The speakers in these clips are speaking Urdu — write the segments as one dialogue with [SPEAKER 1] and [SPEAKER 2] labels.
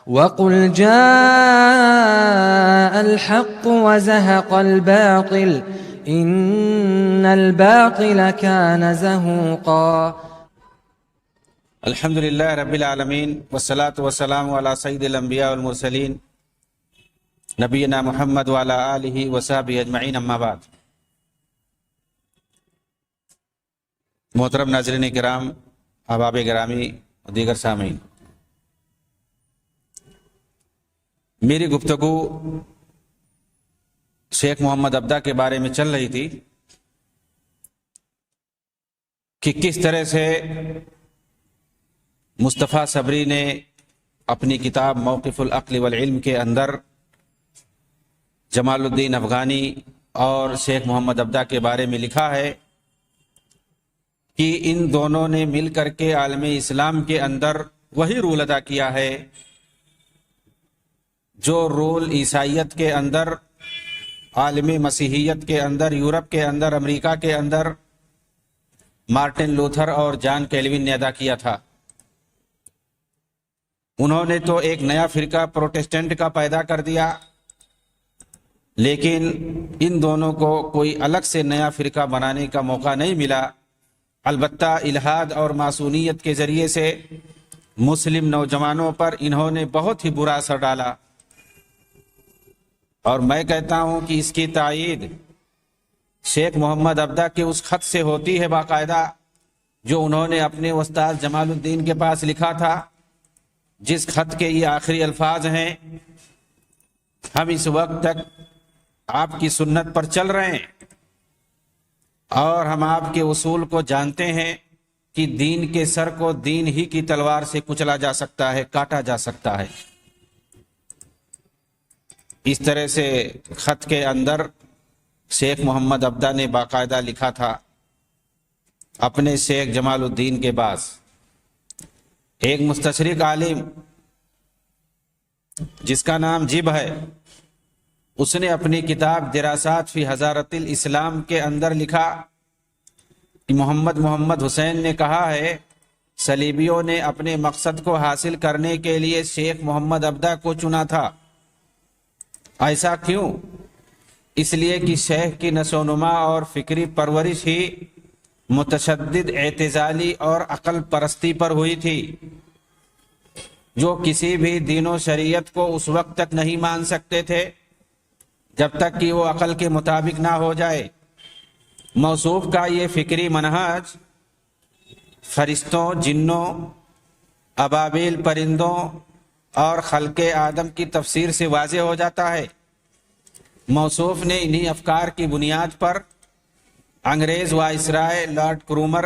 [SPEAKER 1] وَقُلْ جَاءَ الْحَقُّ وَزَهَقَ الْبَاطِلُ إِنَّ الْبَاطِلَ كَانَ زَهُوقًا۔
[SPEAKER 2] الحمدللہ رب العالمین والصلاة والسلام علی سید الانبیاء والمرسلین نبینا محمد وعلی آلہ وصحبہ اجمعین، اما بعد۔ محترم ناظرین کرام، احباب گرامی اور دیگر سامعین، میری گفتگو شیخ محمد عبدہ کے بارے میں چل رہی تھی کہ کس طرح سے مصطفیٰ صبری نے اپنی کتاب موقف العقل والعلم کے اندر جمال الدین افغانی اور شیخ محمد عبدہ کے بارے میں لکھا ہے کہ ان دونوں نے مل کر کے عالم اسلام کے اندر وہی رول ادا کیا ہے جو رول عیسائیت کے اندر، عالم مسیحیت کے اندر، یورپ کے اندر، امریکہ کے اندر مارٹن لوتھر اور جان کیلوین نے ادا کیا تھا۔ انہوں نے تو ایک نیا فرقہ پروٹسٹنٹ کا پیدا کر دیا، لیکن ان دونوں کو کوئی الگ سے نیا فرقہ بنانے کا موقع نہیں ملا۔ البتہ الحاد اور ماسونیت کے ذریعے سے مسلم نوجوانوں پر انہوں نے بہت ہی برا اثر ڈالا، اور میں کہتا ہوں کہ اس کی تائید شیخ محمد عبدہ کے اس خط سے ہوتی ہے باقاعدہ، جو انہوں نے اپنے استاد جمال الدین کے پاس لکھا تھا، جس خط کے یہ آخری الفاظ ہیں: ہم اس وقت تک آپ کی سنت پر چل رہے ہیں اور ہم آپ کے اصول کو جانتے ہیں کہ دین کے سر کو دین ہی کی تلوار سے کچلا جا سکتا ہے، کاٹا جا سکتا ہے۔ اس طرح سے خط کے اندر شیخ محمد عبدہ نے باقاعدہ لکھا تھا اپنے شیخ جمال الدین کے پاس۔ ایک مستشرق عالم جس کا نام جب ہے، اس نے اپنی کتاب دراسات فی حضارت الاسلام کے اندر لکھا کہ محمد حسین نے کہا ہے صلیبیوں نے اپنے مقصد کو حاصل کرنے کے لیے شیخ محمد عبدہ کو چنا تھا۔ ایسا کیوں؟ اس لیے کہ شیخ کی نشو و نما اور فکری پرورش ہی متشدد اعتزالی اور عقل پرستی پر ہوئی تھی، جو کسی بھی دین و شریعت کو اس وقت تک نہیں مان سکتے تھے جب تک کہ وہ عقل کے مطابق نہ ہو جائے۔ موصوف کا یہ فکری منہج فرشتوں، جنوں، ابابیل پرندوں اور خلق آدم کی تفسیر سے واضح ہو جاتا ہے۔ موصوف نے انہی افکار کی بنیاد پر انگریز وائسرائے لارڈ کرومر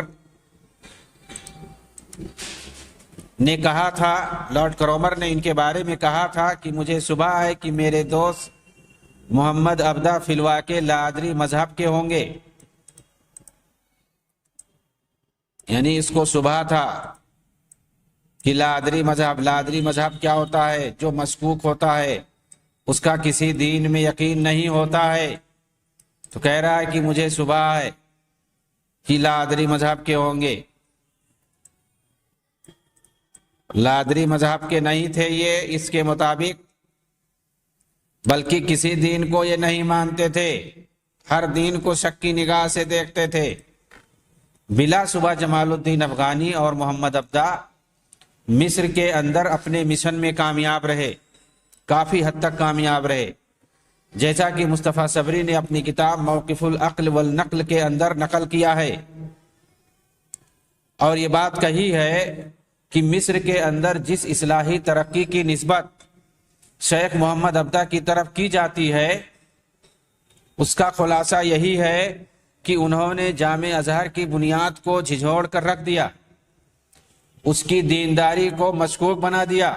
[SPEAKER 2] نے کہا تھا، لارڈ کرومر نے ان کے بارے میں کہا تھا کہ مجھے شبہ ہے کہ میرے دوست محمد عبدہ فی الواقع لادری مذہب کے ہوں گے۔ یعنی اس کو شبہ تھا کہ لادری مذہب کیا ہوتا ہے؟ جو مشکوک ہوتا ہے، اس کا کسی دین میں یقین نہیں ہوتا ہے، تو کہہ رہا ہے کہ مجھے شبہ ہے کہ لادری مذہب کے ہوں گے۔ لادری مذہب کے نہیں تھے یہ اس کے مطابق، بلکہ کسی دین کو یہ نہیں مانتے تھے، ہر دین کو شک کی نگاہ سے دیکھتے تھے۔ بلا شبہ جمال الدین افغانی اور محمد عبدہ مصر کے اندر اپنے مشن میں کامیاب رہے، کافی حد تک کامیاب رہے، جیسا کہ مصطفیٰ صبری نے اپنی کتاب موقف العقل والنقل کے اندر نقل کیا ہے، اور یہ بات کہی ہے کہ مصر کے اندر جس اصلاحی ترقی کی نسبت شیخ محمد عبدہ کی طرف کی جاتی ہے، اس کا خلاصہ یہی ہے کہ انہوں نے جامع ازہر کی بنیاد کو جھنجھوڑ کر رکھ دیا، اس کی دینداری کو مشکوک بنا دیا،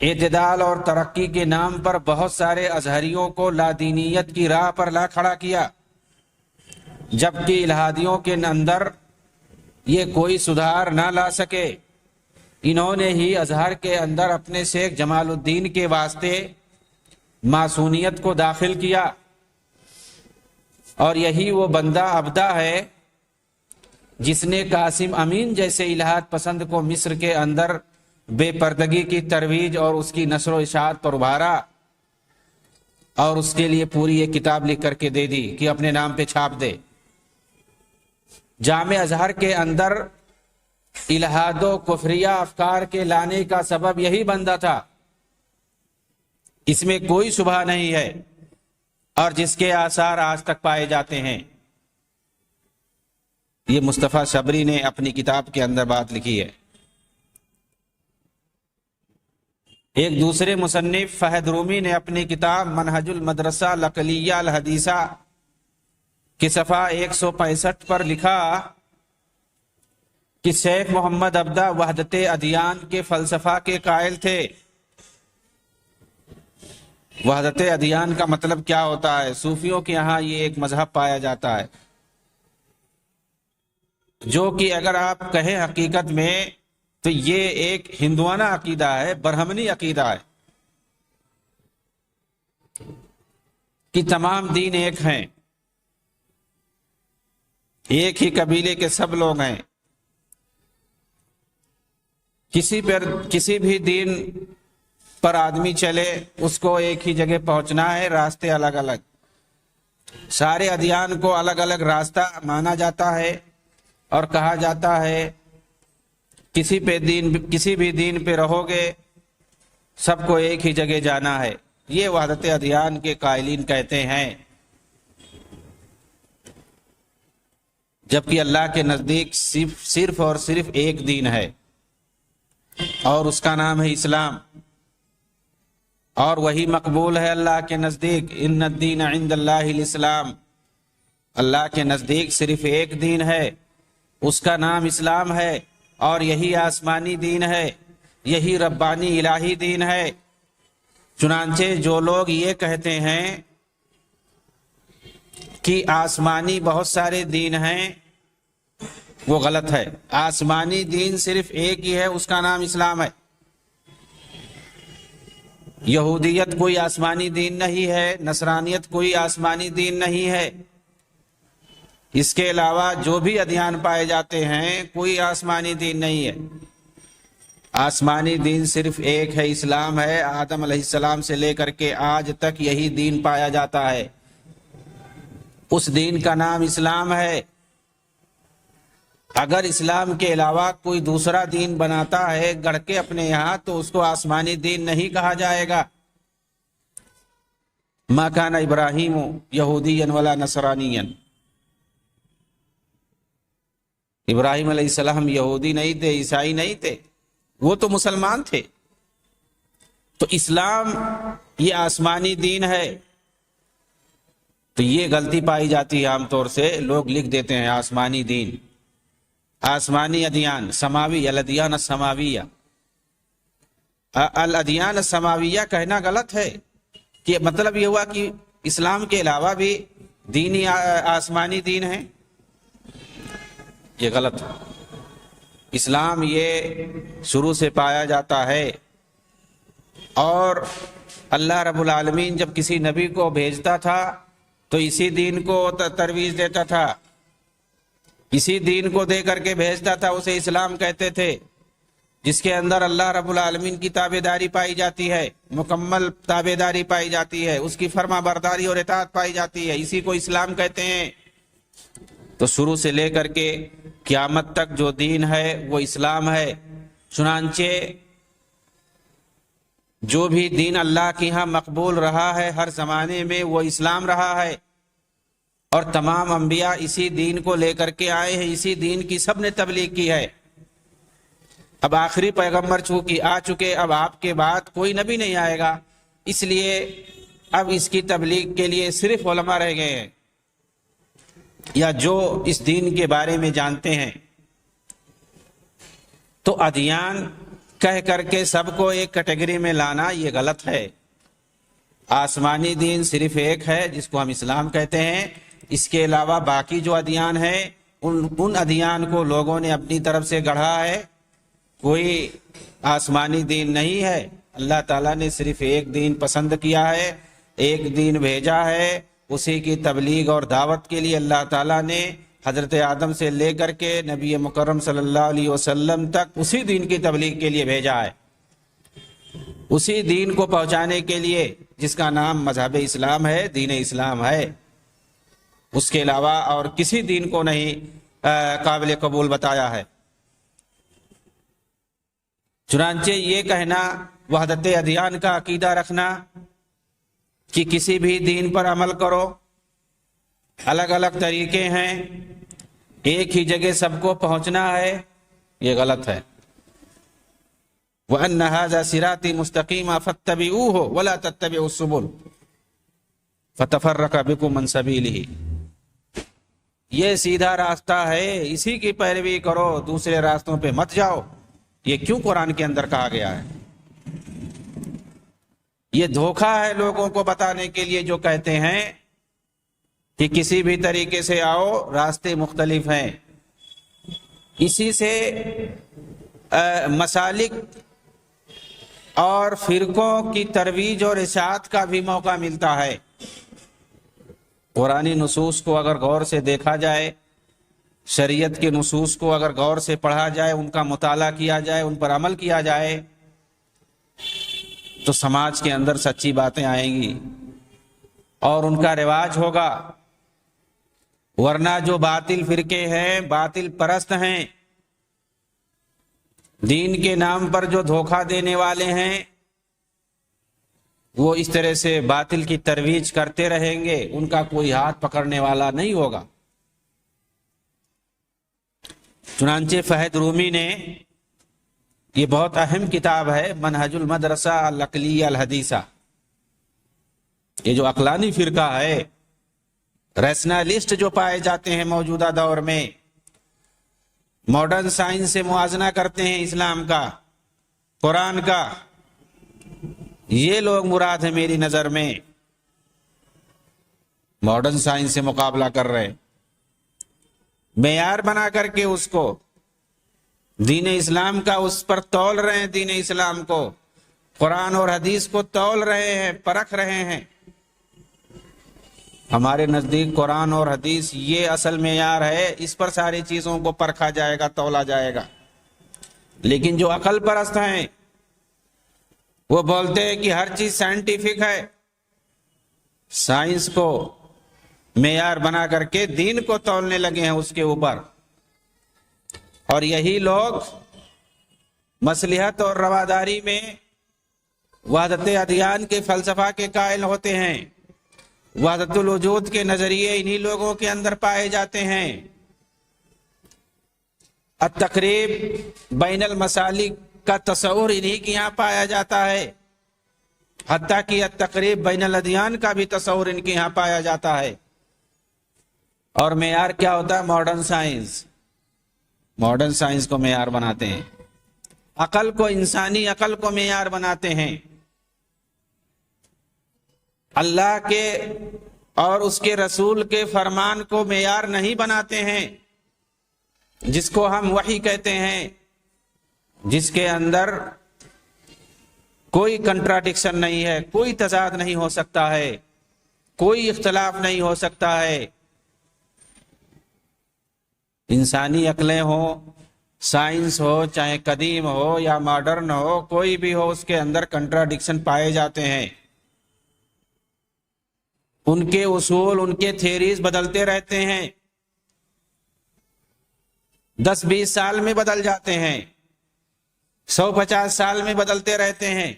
[SPEAKER 2] اعتدال اور ترقی کے نام پر بہت سارے ازہریوں کو لادینیت کی راہ پر لا کھڑا کیا، جبکہ الہادیوں کے اندر یہ کوئی سدھار نہ لا سکے۔ انہوں نے ہی ازہر کے اندر اپنے شیخ جمال الدین کے واسطے ماسونیت کو داخل کیا، اور یہی وہ بندہ عبدہ ہے جس نے قاسم امین جیسے الہاد پسند کو مصر کے اندر بے پردگی کی ترویج اور اس کی نشر و اشاعت پر ابھارا، اور اس کے لیے پوری ایک کتاب لکھ کر کے دے دی کہ اپنے نام پہ چھاپ دے۔ جامع ازہر کے اندر الہاد و کفریہ افکار کے لانے کا سبب یہی بندہ تھا، اس میں کوئی شبہ نہیں ہے، اور جس کے آثار آج تک پائے جاتے ہیں۔ یہ مصطفیٰ شبری نے اپنی کتاب کے اندر بات لکھی ہے۔ ایک دوسرے مصنف فہد رومی نے اپنی کتاب منہج المدرسہ العقلیہ الحدیثہ کے صفحہ 165 پر لکھا کہ شیخ محمد عبدہ وحدت ادیان کے فلسفہ کے قائل تھے۔ وحدت ادیان کا مطلب کیا ہوتا ہے؟ صوفیوں کے یہاں یہ ایک مذہب پایا جاتا ہے جو کہ اگر آپ کہیں حقیقت میں تو یہ ایک ہندوانہ عقیدہ ہے، برہمنی عقیدہ ہے کہ تمام دین ایک ہیں، ایک ہی قبیلے کے سب لوگ ہیں، کسی بھی دین پر آدمی چلے اس کو ایک ہی جگہ پہنچنا ہے، راستے الگ الگ، سارے ادیان کو الگ الگ راستہ مانا جاتا ہے اور کہا جاتا ہے کسی بھی دین پہ رہو گے سب کو ایک ہی جگہ جانا ہے۔ یہ وحدت ادیان کے قائلین کہتے ہیں، جبکہ اللہ کے نزدیک صرف اور صرف ایک دین ہے اور اس کا نام ہے اسلام، اور وہی مقبول ہے اللہ کے نزدیک۔ ان الدین عند اللہ الاسلام، اللہ کے نزدیک صرف ایک دین ہے، اس کا نام اسلام ہے، اور یہی آسمانی دین ہے، یہی ربانی الہی دین ہے۔ چنانچہ جو لوگ یہ کہتے ہیں کہ آسمانی بہت سارے دین ہیں وہ غلط ہے۔ آسمانی دین صرف ایک ہی ہے، اس کا نام اسلام ہے۔ یہودیت کوئی آسمانی دین نہیں ہے، نصرانیت کوئی آسمانی دین نہیں ہے، اس کے علاوہ جو بھی ادیان پائے جاتے ہیں کوئی آسمانی دین نہیں ہے۔ آسمانی دین صرف ایک ہے، اسلام ہے۔ آدم علیہ السلام سے لے کر کے آج تک یہی دین پایا جاتا ہے، اس دین کا نام اسلام ہے۔ اگر اسلام کے علاوہ کوئی دوسرا دین بناتا ہے گڑھ کے اپنے یہاں تو اس کو آسمانی دین نہیں کہا جائے گا۔ ما کان ابراہیم یہودیا ولا نصرانیا، ابراہیم علیہ السلام یہودی نہیں تھے، عیسائی نہیں تھے، وہ تو مسلمان تھے۔ تو اسلام یہ آسمانی دین ہے، تو یہ غلطی پائی جاتی ہے عام طور سے، لوگ لکھ دیتے ہیں آسمانی دین، آسمانی ادیان، سماوی، الادیان السماویہ۔ الادیان السماویہ کہنا غلط ہے، کہ مطلب یہ ہوا کہ اسلام کے علاوہ بھی دینی آسمانی دین ہیں، یہ غلط ہے۔ اسلام یہ شروع سے پایا جاتا ہے، اور اللہ رب العالمین جب کسی نبی کو بھیجتا تھا تو اسی دین کو ترویج دیتا تھا، اسی دین کو دے کر کے بھیجتا تھا، اسے اسلام کہتے تھے، جس کے اندر اللہ رب العالمین کی تابعداری پائی جاتی ہے، مکمل تابعداری پائی جاتی ہے، اس کی فرما برداری اور اطاعت پائی جاتی ہے، اسی کو اسلام کہتے ہیں۔ تو شروع سے لے کر کے قیامت تک جو دین ہے وہ اسلام ہے۔ چنانچہ جو بھی دین اللہ کے ہاں مقبول رہا ہے ہر زمانے میں وہ اسلام رہا ہے، اور تمام انبیاء اسی دین کو لے کر کے آئے ہیں، اسی دین کی سب نے تبلیغ کی ہے۔ اب آخری پیغمبر چونکہ آ چکے، اب آپ کے بعد کوئی نبی نہیں آئے گا، اس لیے اب اس کی تبلیغ کے لیے صرف علماء رہ گئے ہیں، یا جو اس دین کے بارے میں جانتے ہیں۔ تو ادیان کہہ کر کے سب کو ایک کیٹیگری میں لانا یہ غلط ہے۔ آسمانی دین صرف ایک ہے جس کو ہم اسلام کہتے ہیں، اس کے علاوہ باقی جو ادیان ہیں ان ادیان کو لوگوں نے اپنی طرف سے گڑھا ہے، کوئی آسمانی دین نہیں ہے۔ اللہ تعالیٰ نے صرف ایک دین پسند کیا ہے، ایک دین بھیجا ہے، اسی کی تبلیغ اور دعوت کے لیے اللہ تعالیٰ نے حضرت آدم سے لے کر کے نبی مکرم صلی اللہ علیہ وسلم تک اسی دین کی تبلیغ کے لیے بھیجا ہے۔ اسی دین کو پہنچانے کے لیے جس کا نام مذہب اسلام ہے، دین اسلام ہے، اس کے علاوہ اور کسی دین کو نہیں قابل قبول بتایا ہے۔ چنانچہ یہ کہنا، وحدت ادیان کا عقیدہ رکھنا کہ کسی بھی دین پر عمل کرو، الگ الگ طریقے ہیں، ایک ہی جگہ سب کو پہنچنا ہے، یہ غلط ہے۔ وَأَنَّ هَذَا صِرَاطِي مُسْتَقِيمًا فَاتَّبِعُوهُ وَلَا تَتَّبِعُوا السُّبُلَ فَتَفَرَّقَ بِكُمْ عَنْ سَبِيلِهِ، یہ سیدھا راستہ ہے، اسی کی پیروی کرو، دوسرے راستوں پہ مت جاؤ۔ یہ کیوں قرآن کے اندر کہا گیا ہے؟ یہ دھوکہ ہے لوگوں کو بتانے کے لیے جو کہتے ہیں کہ کسی بھی طریقے سے آؤ، راستے مختلف ہیں۔ اسی سے مسالک اور فرقوں کی ترویج اور اشاعت کا بھی موقع ملتا ہے۔ قرآنی نصوص کو اگر غور سے دیکھا جائے، شریعت کے نصوص کو اگر غور سے پڑھا جائے، ان کا مطالعہ کیا جائے، ان پر عمل کیا جائے، تو سماج کے اندر سچی باتیں آئیں گی اور ان کا رواج ہوگا۔ ورنہ جو باطل فرقے ہیں، باطل پرست ہیں، دین کے نام پر جو دھوکہ دینے والے ہیں، وہ اس طرح سے باطل کی ترویج کرتے رہیں گے، ان کا کوئی ہاتھ پکڑنے والا نہیں ہوگا۔ چنانچہ فہد رومی نے، یہ بہت اہم کتاب ہے، منہج المدرسہ العقلیہ الحدیثہ، یہ جو عقلانی فرقہ ہے، ریشنلسٹ جو پائے جاتے ہیں موجودہ دور میں، ماڈرن سائنس سے موازنہ کرتے ہیں اسلام کا، قرآن کا، یہ لوگ مراد ہیں میری نظر میں۔ ماڈرن سائنس سے مقابلہ کر رہے ہیں، معیار بنا کر کے اس کو، دین اسلام کا اس پر تول رہے ہیں، دین اسلام کو، قرآن اور حدیث کو تول رہے ہیں، پرکھ رہے ہیں۔ ہمارے نزدیک قرآن اور حدیث یہ اصل معیار ہے، اس پر ساری چیزوں کو پرکھا جائے گا، تولا جائے گا۔ لیکن جو عقل پرست ہیں وہ بولتے ہیں کہ ہر چیز سائنٹیفک ہے، سائنس کو معیار بنا کر کے دین کو تولنے لگے ہیں اس کے اوپر۔ اور یہی لوگ مصلحت اور رواداری میں وحدت ادیان کے فلسفہ کے قائل ہوتے ہیں، وحدت الوجود کے نظریے انہی لوگوں کے اندر پائے جاتے ہیں۔ التقریب بین المسالک کا تصور انہی کے یہاں پایا جاتا ہے، حتیٰ کہ التقریب بین الادیان کا بھی تصور ان کے یہاں پایا جاتا ہے۔ اور معیار کیا ہوتا ہے؟ ماڈرن سائنس، ماڈرن سائنس کو معیار بناتے ہیں، عقل کو، انسانی عقل کو معیار بناتے ہیں، اللہ کے اور اس کے رسول کے فرمان کو معیار نہیں بناتے ہیں، جس کو ہم وحی کہتے ہیں، جس کے اندر کوئی کنٹراڈکشن نہیں ہے، کوئی تضاد نہیں ہو سکتا ہے، کوئی اختلاف نہیں ہو سکتا ہے۔ انسانی عقلیں ہوں، سائنس ہو، چاہے قدیم ہو یا ماڈرن ہو، کوئی بھی ہو، اس کے اندر کنٹراڈکشن پائے جاتے ہیں۔ ان کے اصول، ان کے تھیریز بدلتے رہتے ہیں، 10-20 سال میں بدل جاتے ہیں، 150 سال میں بدلتے رہتے ہیں۔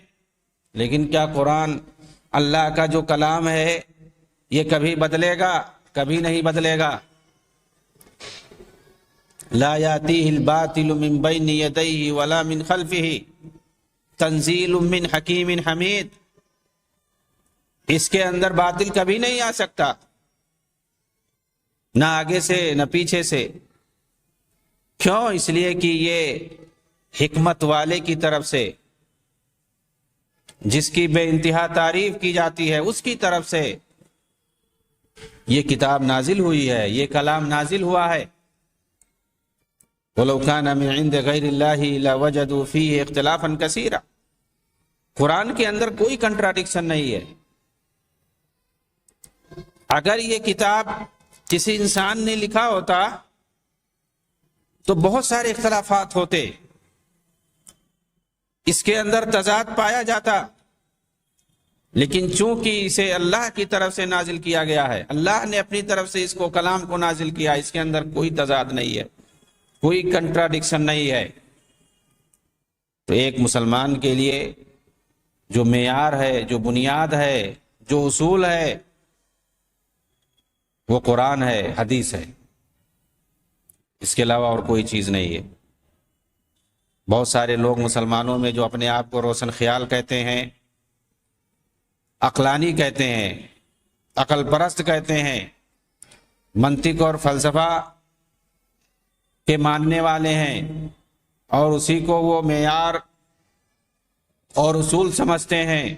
[SPEAKER 2] لیکن کیا قرآن، اللہ کا جو کلام ہے، یہ کبھی بدلے گا؟ کبھی نہیں بدلے گا۔ لا یاتیہ الباطل من بین یدیہ ولا من خلفہ تنزیل من حکیم حمید، اس کے اندر باطل کبھی نہیں آ سکتا، نہ آگے سے نہ پیچھے سے۔ کیوں؟ اس لیے کہ یہ حکمت والے کی طرف سے، جس کی بے انتہا تعریف کی جاتی ہے، اس کی طرف سے یہ کتاب نازل ہوئی ہے، یہ کلام نازل ہوا ہے۔ وَلَوْ كَانَ مِنْ عِنْدِ غَيْرِ اللَّهِ لَوَجَدُوا فِيهِ اخْتِلَافًا كَثِيرًا، قرآن کے اندر کوئی کنٹراڈکشن نہیں ہے۔ اگر یہ کتاب کسی انسان نے لکھا ہوتا تو بہت سارے اختلافات ہوتے، اس کے اندر تضاد پایا جاتا، لیکن چونکہ اسے اللہ کی طرف سے نازل کیا گیا ہے، اللہ نے اپنی طرف سے اس کو کلام کو نازل کیا، اس کے اندر کوئی تضاد نہیں ہے، کوئی کنٹراڈکشن نہیں ہے۔ تو ایک مسلمان کے لیے جو معیار ہے، جو بنیاد ہے، جو اصول ہے، وہ قرآن ہے، حدیث ہے، اس کے علاوہ اور کوئی چیز نہیں ہے۔ بہت سارے لوگ مسلمانوں میں جو اپنے آپ کو روشن خیال کہتے ہیں، عقلانی کہتے ہیں، عقل پرست کہتے ہیں، منطق اور فلسفہ کے ماننے والے ہیں، اور اسی کو وہ معیار اور اصول سمجھتے ہیں،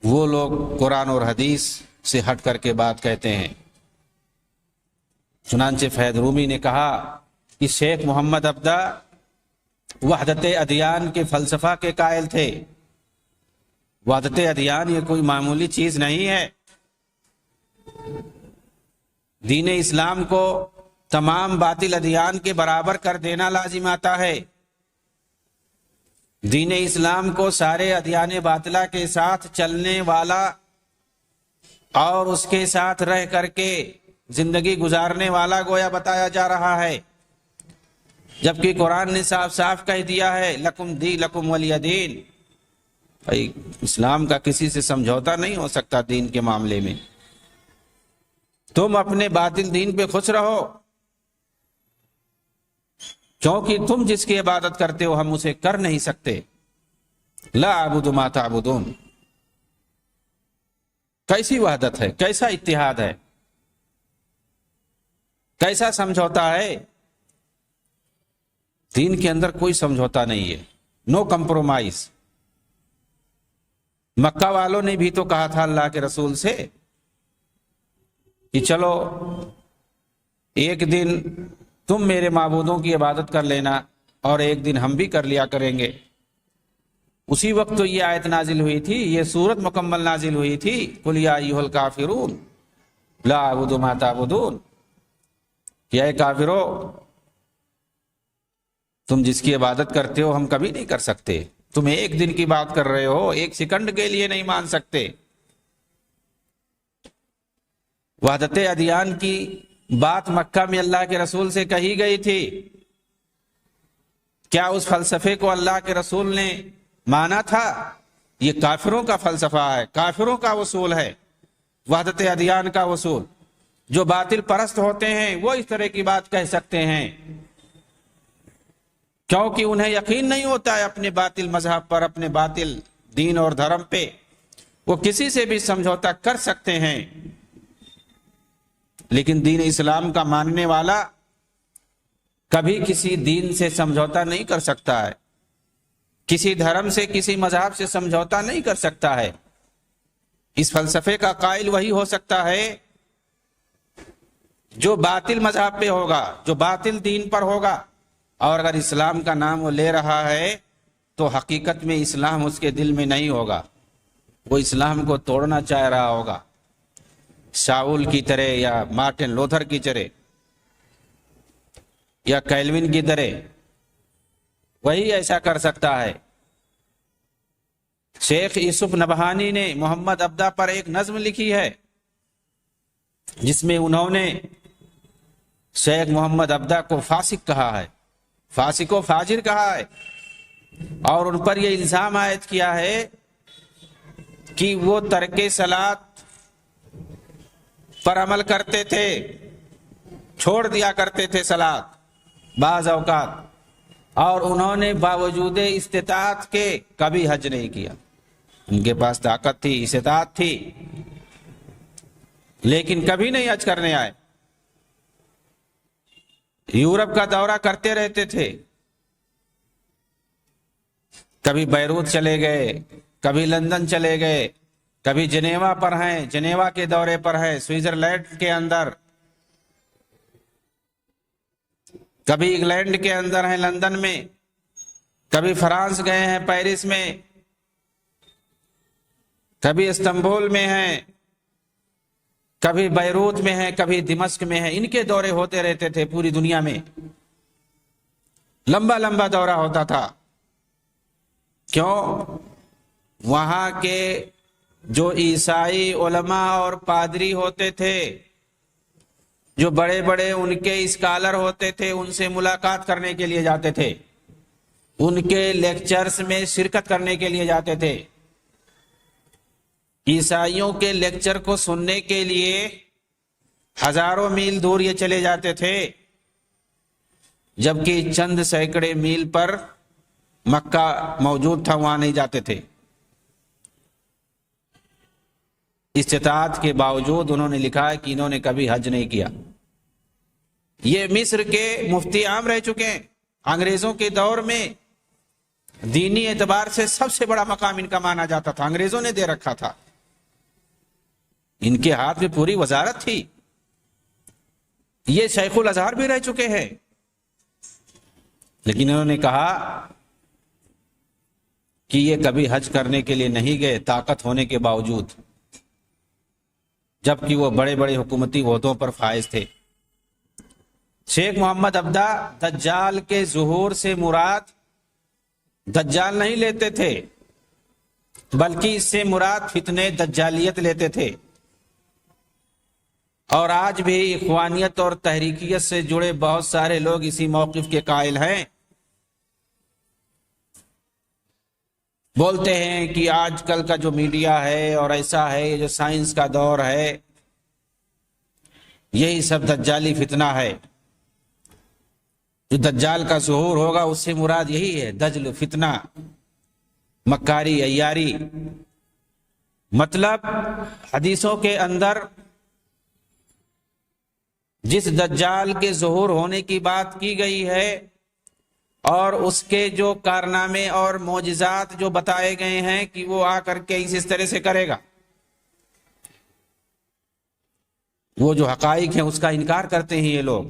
[SPEAKER 2] وہ لوگ قرآن اور حدیث سے ہٹ کر کے بات کہتے ہیں۔ چنانچہ فیض رومی نے کہا کہ شیخ محمد عبدہ وحدت ادیان کے فلسفہ کے قائل تھے۔ وحدت ادیان یہ کوئی معمولی چیز نہیں ہے۔ دین اسلام کو تمام باطل ادیان کے برابر کر دینا لازم آتا ہے۔ دین اسلام کو سارے ادیان باطلہ کے ساتھ چلنے والا اور اس کے ساتھ رہ کر کے زندگی گزارنے والا گویا بتایا جا رہا ہے، جبکہ قرآن نے صاف صاف کہہ دیا ہے لکم لکم ولی دین۔ بھائی اسلام کا کسی سے سمجھوتا نہیں ہو سکتا دین کے معاملے میں۔ تم اپنے باطل دین پہ خوش رہو، کیونکہ تم جس کی عبادت کرتے ہو ہم اسے کر نہیں سکتے۔ لا اعبد ما تعبدون۔ کیسی وحدت ہے، کیسا اتحاد ہے، کیسا سمجھوتا ہے؟ دین کے اندر کوئی سمجھوتا نہیں ہے، نو کمپرومائز۔ مکہ والوں نے بھی تو کہا تھا اللہ کے رسول سے کہ چلو ایک دن تم میرے معبودوں کی عبادت کر لینا اور ایک دن ہم بھی کر لیا کریں گے۔ اسی وقت تو یہ آیت نازل ہوئی تھی، یہ سورت مکمل نازل ہوئی تھی، قل یا ایھا الکافرون لا اعبد ما تعبدون، کہ اے کافرو تم جس کی عبادت کرتے ہو ہم کبھی نہیں کر سکتے۔ تم ایک دن کی بات کر رہے ہو، ایک سیکنڈ کے لیے نہیں مان سکتے۔ وحدت ادیان کی بات مکہ میں اللہ کے رسول سے کہی گئی تھی، کیا اس فلسفے کو اللہ کے رسول نے مانا تھا؟ یہ کافروں کا فلسفہ ہے، کافروں کا اصول ہے وحدت ادیان کا اصول۔ جو باطل پرست ہوتے ہیں وہ اس طرح کی بات کہہ سکتے ہیں، کیونکہ انہیں یقین نہیں ہوتا ہے اپنے باطل مذہب پر، اپنے باطل دین اور دھرم پہ۔ وہ کسی سے بھی سمجھوتا کر سکتے ہیں، لیکن دین اسلام کا ماننے والا کبھی کسی دین سے سمجھوتا نہیں کر سکتا ہے، کسی دھرم سے، کسی مذہب سے سمجھوتا نہیں کر سکتا ہے۔ اس فلسفے کا قائل وہی ہو سکتا ہے جو باطل مذہب پہ ہوگا، جو باطل دین پر ہوگا، اور اگر اسلام کا نام وہ لے رہا ہے تو حقیقت میں اسلام اس کے دل میں نہیں ہوگا، وہ اسلام کو توڑنا چاہ رہا ہوگا، شاول کی طرح یا مارٹن لوتھر کی طرح یا کیلوین کی طرح، وہی ایسا کر سکتا ہے۔ شیخ یوسف نبہانی نے محمد عبدہ پر ایک نظم لکھی ہے جس میں انہوں نے شیخ محمد عبدہ کو فاسق کہا ہے، فاسق و فاجر کہا ہے، اور ان پر یہ الزام عائد کیا ہے کہ وہ ترک صلاۃ پر عمل کرتے تھے، چھوڑ دیا کرتے تھے صلاۃ بعض اوقات، اور انہوں نے باوجود استطاعت کے کبھی حج نہیں کیا۔ ان کے پاس طاقت تھی، استطاعت تھی، لیکن کبھی نہیں حج کرنے آئے۔ یورپ کا دورہ کرتے رہتے تھے، کبھی بیروت چلے گئے، کبھی لندن چلے گئے، کبھی جنیوا پر ہیں، جنیوا کے دورے پر ہیں، سوئٹزرلینڈ کے اندر، کبھی انگلینڈ کے اندر ہیں لندن میں، کبھی فرانس گئے ہیں پیرس میں، کبھی استنبول میں ہیں، کبھی بیروت میں ہیں، کبھی دمشق میں ہیں۔ ان کے دورے ہوتے رہتے تھے پوری دنیا میں۔ لمبا لمبا دورہ ہوتا تھا. کیوں؟ وہاں کے جو عیسائی علماء اور پادری ہوتے تھے، جو بڑے بڑے ان کے اسکالر ہوتے تھے، ان سے ملاقات کرنے کے لیے جاتے تھے، ان کے لیکچرز میں شرکت کرنے کے لیے جاتے تھے. عیسائیوں کے لیکچر کو سننے کے لیے ہزاروں میل دور یہ چلے جاتے تھے، جبکہ چند سینکڑے میل پر مکہ موجود تھا، وہاں نہیں جاتے تھے. استطاعت کے باوجود انہوں نے لکھا ہے کہ انہوں نے کبھی حج نہیں کیا. یہ مصر کے مفتی عام رہ چکے ہیں. انگریزوں کے دور میں دینی اعتبار سے سب سے بڑا مقام ان کا مانا جاتا تھا، انگریزوں نے دے رکھا تھا. ان کے ہاتھ میں پوری وزارت تھی. یہ شیخ الازہر بھی رہ چکے ہیں، لیکن انہوں نے کہا کہ یہ کبھی حج کرنے کے لیے نہیں گئے، طاقت ہونے کے باوجود، جبکہ وہ بڑے بڑے حکومتی عہدوں پر فائز تھے. شیخ محمد عبدہ دجال کے ظہور سے مراد دجال نہیں لیتے تھے، بلکہ اس سے مراد فتنے دجالیت لیتے تھے. اور آج بھی اخوانیت اور تحریکیت سے جڑے بہت سارے لوگ اسی موقف کے قائل ہیں. بولتے ہیں کہ آج کل کا جو میڈیا ہے اور ایسا ہے، یہ جو سائنس کا دور ہے، یہی سب دجالی فتنہ ہے. جو دجال کا ظہور ہوگا اس سے مراد یہی ہے، دجل، فتنہ، مکاری، عیاری. مطلب حدیثوں کے اندر جس دجال کے ظہور ہونے کی بات کی گئی ہے اور اس کے جو کارنامے اور معجزات جو بتائے گئے ہیں کہ وہ آ کر کے اس طرح سے کرے گا، وہ جو حقائق ہیں اس کا انکار کرتے ہیں. یہ لوگ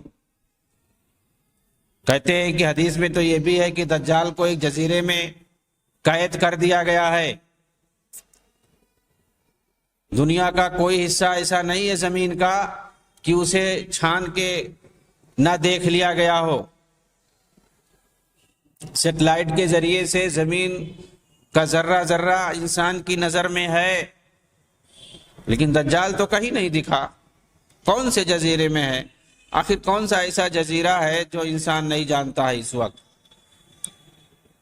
[SPEAKER 2] کہتے ہیں کہ حدیث میں تو یہ بھی ہے کہ دجال کو ایک جزیرے میں قید کر دیا گیا ہے. دنیا کا کوئی حصہ ایسا نہیں ہے زمین کا کہ اسے چھان کے نہ دیکھ لیا گیا ہو. سیٹلائٹ کے ذریعے سے زمین کا ذرہ ذرہ انسان کی نظر میں ہے، لیکن دجال تو کہیں نہیں دکھا. کون سے جزیرے میں ہے؟ آخر کون سا ایسا جزیرہ ہے جو انسان نہیں جانتا ہے اس وقت؟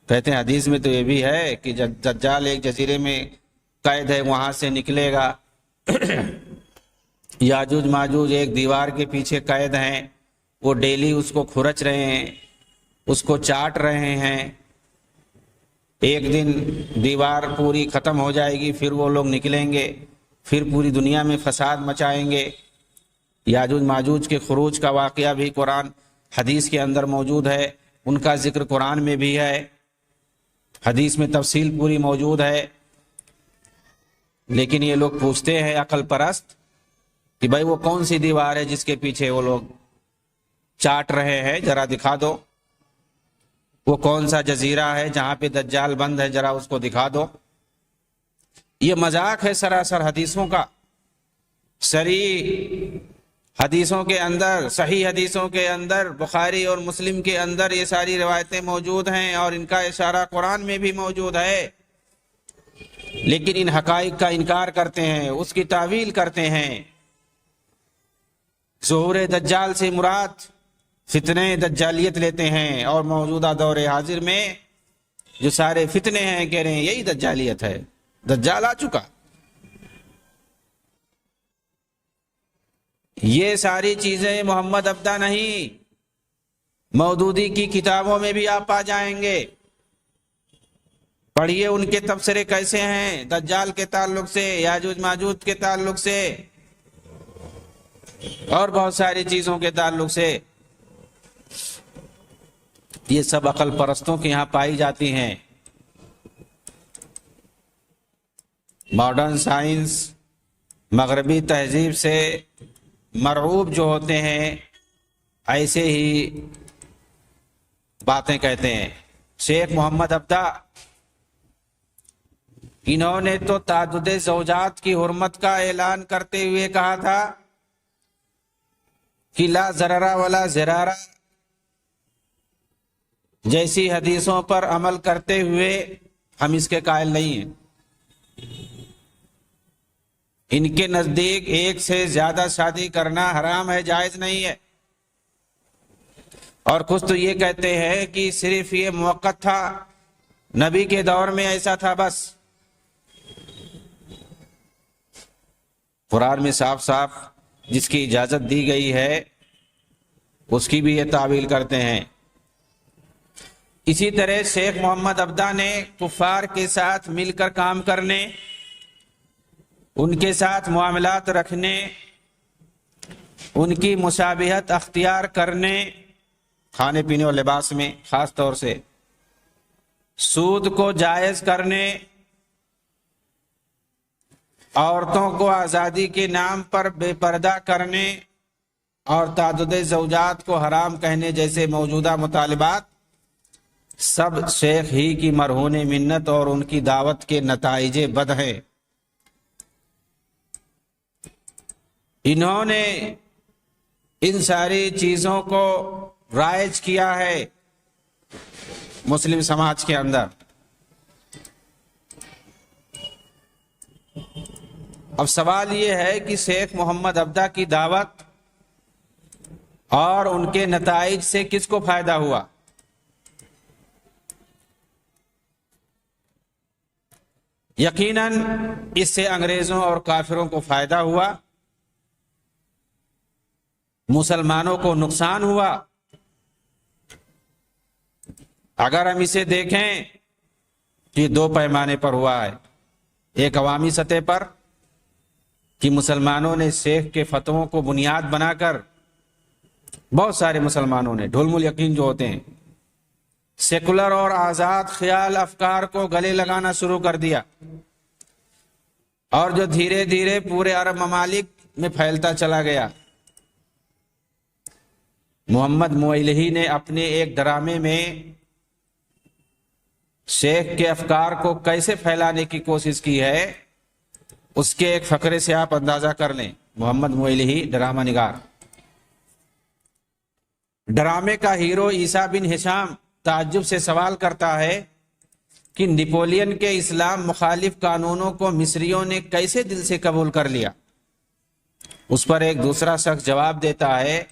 [SPEAKER 2] کہتے ہیں حدیث میں تو یہ بھی ہے کہ دجال ایک جزیرے میں قید ہے، وہاں سے نکلے گا. یاجوج ماجوج ایک دیوار کے پیچھے قید ہیں، وہ ڈیلی اس کو کھرچ رہے ہیں، اس کو چاٹ رہے ہیں. ایک دن دیوار پوری ختم ہو جائے گی، پھر وہ لوگ نکلیں گے، پھر پوری دنیا میں فساد مچائیں گے. یاجوج ماجوج کے خروج کا واقعہ بھی قرآن حدیث کے اندر موجود ہے، ان کا ذکر قرآن میں بھی ہے، حدیث میں تفصیل پوری موجود ہے. لیکن یہ لوگ پوچھتے ہیں عقل پرست کہ بھائی وہ کون سی دیوار ہے جس کے پیچھے وہ لوگ چاٹ رہے ہیں، ذرا دکھا دو. وہ کون سا جزیرہ ہے جہاں پہ دجال بند ہے، ذرا اس کو دکھا دو. یہ مذاق ہے سراسر حدیثوں کا. صریح حدیثوں کے اندر، صحیح حدیثوں کے اندر، بخاری اور مسلم کے اندر یہ ساری روایتیں موجود ہیں اور ان کا اشارہ قرآن میں بھی موجود ہے. لیکن ان حقائق کا انکار کرتے ہیں، اس کی تعویل کرتے ہیں. ظہور دجال سے مراد فتنے دجالیت لیتے ہیں، اور موجودہ دور حاضر میں جو سارے فتنے ہیں کہہ رہے ہیں یہی دجالیت ہے، دجال آ چکا. یہ ساری چیزیں محمد عبدہ نہیں، مودودی کی کتابوں میں بھی آپ پا جائیں گے. پڑھیے ان کے تبصرے کیسے ہیں دجال کے تعلق سے، یاجوج ماجوج کے تعلق سے، اور بہت ساری چیزوں کے تعلق سے. یہ سب عقل پرستوں کے یہاں پائی جاتی ہیں. ماڈرن سائنس، مغربی تہذیب سے مرعوب جو ہوتے ہیں ایسے ہی باتیں کہتے ہیں. شیخ محمد عبدہ انہوں نے تو تعدد زوجات کی حرمت کا اعلان کرتے ہوئے کہا تھا کہ لا ضرر ولا ضرار، جیسی حدیثوں پر عمل کرتے ہوئے ہم اس کے قائل نہیں ہیں۔ ان کے نزدیک ایک سے زیادہ شادی کرنا حرام ہے، جائز نہیں ہے، اور کچھ تو یہ کہتے ہیں کہ صرف یہ موقت تھا، نبی کے دور میں ایسا تھا بس۔ قرآن میں صاف صاف جس کی اجازت دی گئی ہے اس کی بھی یہ تعویل کرتے ہیں۔ اسی طرح شیخ محمد عبدہ نے کفار کے ساتھ مل کر کام کرنے، ان کے ساتھ معاملات رکھنے، ان کی مشابہت اختیار کرنے، کھانے پینے اور لباس میں خاص طور سے، سود کو جائز کرنے، عورتوں کو آزادی کے نام پر بے پردہ کرنے اور تعدد زوجات کو حرام کہنے جیسے موجودہ مطالبات سب شیخ ہی کی مرہون منت اور ان کی دعوت کے نتائج بد ہیں۔ انہوں نے ان ساری چیزوں کو رائج کیا ہے مسلم سماج کے اندر۔ اب سوال یہ ہے کہ شیخ محمد عبدہ کی دعوت اور ان کے نتائج سے کس کو فائدہ ہوا؟ یقیناً اس سے انگریزوں اور کافروں کو فائدہ ہوا، مسلمانوں کو نقصان ہوا۔ اگر ہم اسے دیکھیں کہ دو پیمانے پر ہوا ہے، ایک عوامی سطح پر کہ مسلمانوں نے شیخ کے فتووں کو بنیاد بنا کر، بہت سارے مسلمانوں نے ڈھول مول یقین جو ہوتے ہیں، سیکولر اور آزاد خیال افکار کو گلے لگانا شروع کر دیا، اور جو دھیرے دھیرے پورے عرب ممالک میں پھیلتا چلا گیا۔ محمد موئلہی نے اپنے ایک ڈرامے میں شیخ کے افکار کو کیسے پھیلانے کی کوشش کی ہے، اس کے ایک فقرے سے آپ اندازہ کر لیں۔ محمد موئلہی ڈرامہ نگار، ڈرامے کا ہیرو عیسیٰ بن ہشام تعجب سے سوال کرتا ہے کہ نپولین کے اسلام مخالف قانونوں کو مصریوں نے کیسے دل سے قبول کر لیا؟ اس پر ایک دوسرا شخص جواب دیتا ہے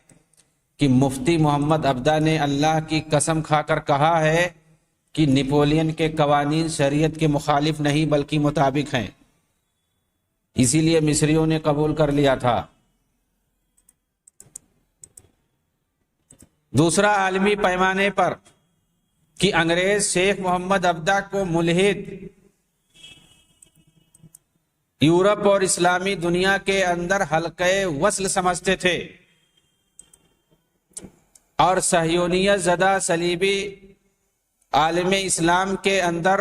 [SPEAKER 2] کہ مفتی محمد عبدہ نے اللہ کی قسم کھا کر کہا ہے کہ نپولین کے قوانین شریعت کے مخالف نہیں بلکہ مطابق ہیں، اسی لیے مصریوں نے قبول کر لیا تھا۔ دوسرا عالمی پیمانے پر کہ انگریز شیخ محمد عبدہ کو ملحد، یورپ اور اسلامی دنیا کے اندر حلقہ وصل سمجھتے تھے، اور صہیونیت زدہ صلیبی عالم اسلام کے اندر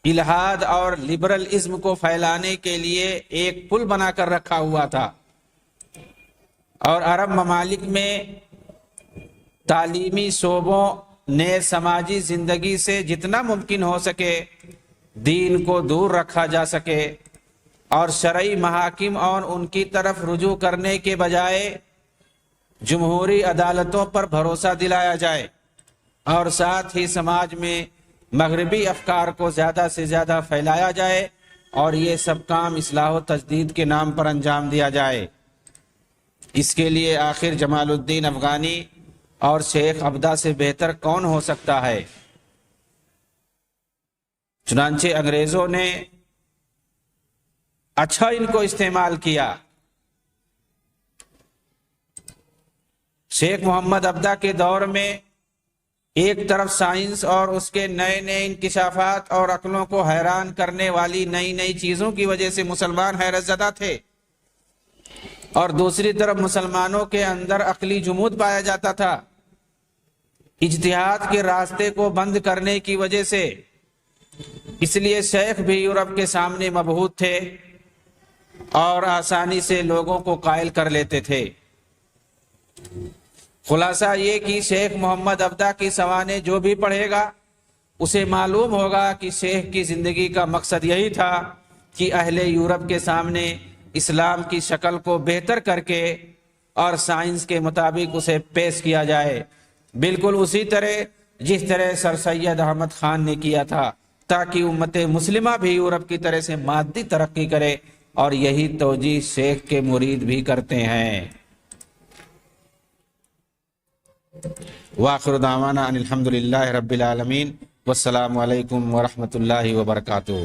[SPEAKER 2] الہاد اور لبرلزم کو پھیلانے کے لیے ایک پل بنا کر رکھا ہوا تھا، اور عرب ممالک میں تعلیمی شعبوں نے سماجی زندگی سے جتنا ممکن ہو سکے دین کو دور رکھا جا سکے، اور شرعی محاکم اور ان کی طرف رجوع کرنے کے بجائے جمہوری عدالتوں پر بھروسہ دلایا جائے، اور ساتھ ہی سماج میں مغربی افکار کو زیادہ سے زیادہ پھیلایا جائے، اور یہ سب کام اصلاح و تجدید کے نام پر انجام دیا جائے۔ اس کے لیے آخر جمال الدین افغانی اور شیخ عبدہ سے بہتر کون ہو سکتا ہے؟ چنانچہ انگریزوں نے اچھا ان کو استعمال کیا۔ شیخ محمد عبدہ کے دور میں ایک طرف سائنس اور اس کے نئے نئے انکشافات اور عقلوں کو حیران کرنے والی نئی نئی چیزوں کی وجہ سے مسلمان حیرت زدہ تھے، اور دوسری طرف مسلمانوں کے اندر عقلی جمود پایا جاتا تھا۔ اجتہاد کے راستے کو بند کرنے کی وجہ سے اس لیے شیخ بھی یورپ کے سامنے مبہوت تھے اور آسانی سے لوگوں کو قائل کر لیتے تھے۔ خلاصہ یہ کہ شیخ محمد عبدہ کی سوانح جو بھی پڑھے گا اسے معلوم ہوگا کہ شیخ کی زندگی کا مقصد یہی تھا کہ اہل یورپ کے سامنے اسلام کی شکل کو بہتر کر کے اور سائنس کے مطابق اسے پیش کیا جائے، بالکل اسی طرح جس طرح سر سید احمد خان نے کیا تھا، تاکہ امت مسلمہ بھی یورپ کی طرح سے مادی ترقی کرے، اور یہی توجیہ شیخ کے مرید بھی کرتے ہیں۔ وآخر دعوانا ان الحمدللہ رب العالمین، والسلام علیکم ورحمۃ اللہ وبرکاتہ۔